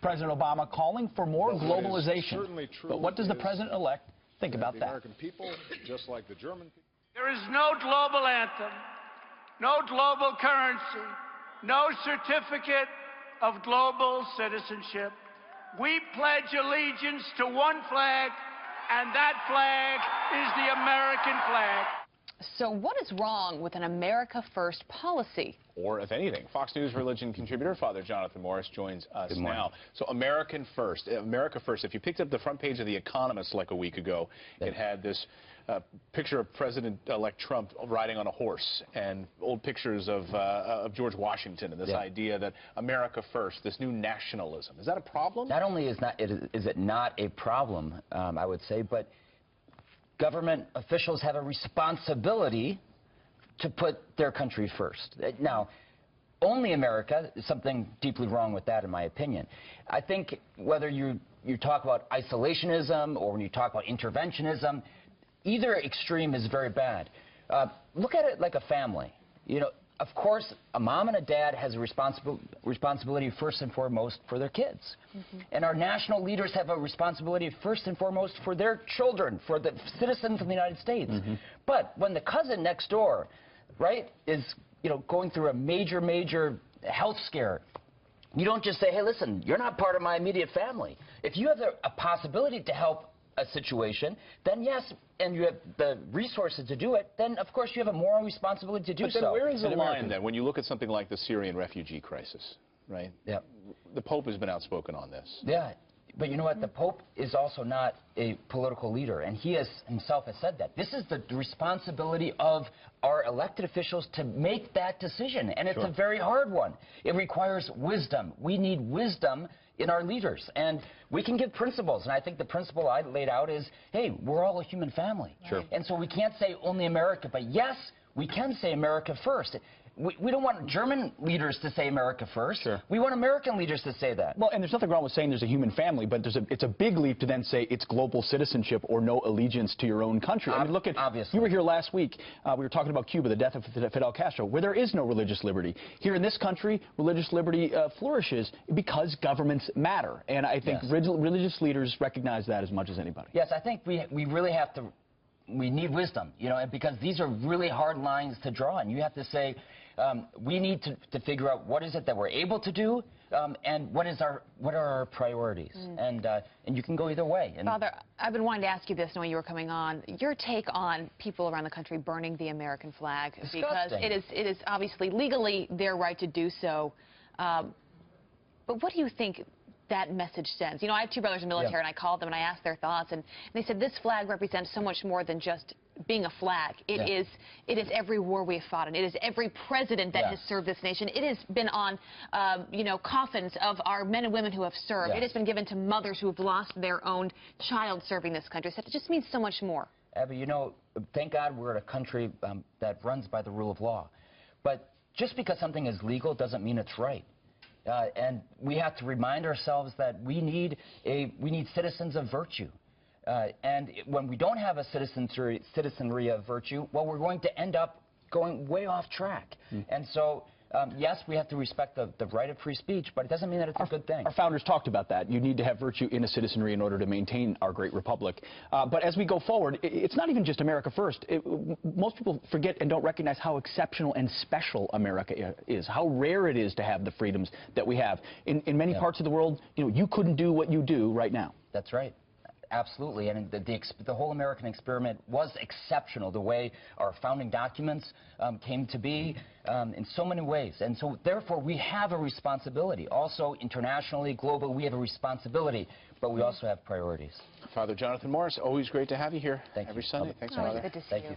President Obama calling for more globalization. But what does the president-elect think about that? The American people, just like the German people. There is no global anthem, no global currency, no certificate of global citizenship. We pledge allegiance to one flag, and that flag is the American flag. So what is wrong with an America First policy? Or, if anything. Fox News religion contributor Father Jonathan Morris joins us now. So America First. If you picked up the front page of The Economist like a week ago, it had this picture of President-elect Trump riding on a horse and old pictures of George Washington and this idea that America First, this new nationalism. Is that a problem? Not only is it not a problem, I would say, but government officials have a responsibility to put their country first. Now, only America, is something deeply wrong with that, in my opinion. I think whether you talk about isolationism or when you talk about interventionism, either extreme is very bad. Look at it like a family. You know, of course, a mom and a dad has a responsibility first and foremost for their kids. And our national leaders have a responsibility first and foremost for their children, for the citizens of the United States. But when the cousin next door, right, is, you know, going through a major health scare, you don't just say, hey, listen, you're not part of my immediate family. If you have a possibility to help a situation, then yes, and you have the resources to do it, then of course you have a moral responsibility to do so. But then where is the line then when you look at something like the Syrian refugee crisis, right? Yeah. The Pope has been outspoken on this. Yeah, but you know what? The Pope is also not a political leader, and he himself has said that. This is the responsibility of our elected officials to make that decision, and it's a very hard one. It requires wisdom. We need wisdom in our leaders, and we can give principles, and I think the principle I laid out is, hey, we're all a human family. And so we can't say only America, but yes, we can say America first. We don't want German leaders to say America first. We want American leaders to say that. Well, and there's nothing wrong with saying there's a human family, but it's a big leap to then say it's global citizenship or no allegiance to your own country. I mean, look at, you were here last week. We were talking about Cuba, the death of Fidel Castro, where there is no religious liberty. Here in this country, religious liberty flourishes because governments matter. And I think religious leaders recognize that as much as anybody. Yes, I think we really have to, we need wisdom, you know, because these are really hard lines to draw, and you have to say, we need to figure out what is it that we're able to do, and what are our priorities, and you can go either way. And Father, I've been wanting to ask you this knowing you were coming on. Your take on people around the country burning the American flag, because it is obviously legally their right to do so. But what do you think that message sends? You know, I have two brothers in the military, and I called them and I asked their thoughts, and they said this flag represents so much more than just being a flag. It is every war we have fought in. It is every president that has served this nation. It has been on, you know, coffins of our men and women who have served. It has been given to mothers who have lost their own child serving this country. So it just means so much more. Abby, you know, thank God we're in a country that runs by the rule of law. But just because something is legal doesn't mean it's right. And we have to remind ourselves that we need citizens of virtue. And when we don't have a citizenry of virtue, well, we're going to end up going way off track. And so, yes, we have to respect the right of free speech, but it doesn't mean that it's a good thing. Our founders talked about that. You need to have virtue in a citizenry in order to maintain our great republic. But as we go forward, it's not even just America first. Most people forget and don't recognize how exceptional and special America is, how rare it is to have the freedoms that we have. In many parts of the world, you know, you couldn't do what you do right now. That's right. Absolutely, and the whole American experiment was exceptional, the way our founding documents came to be in so many ways. And so, therefore, we have a responsibility. Also, internationally, globally, we have a responsibility, but we also have priorities. Father Jonathan Morris, always great to have you here every Sunday. Thanks, Father. Good to see you.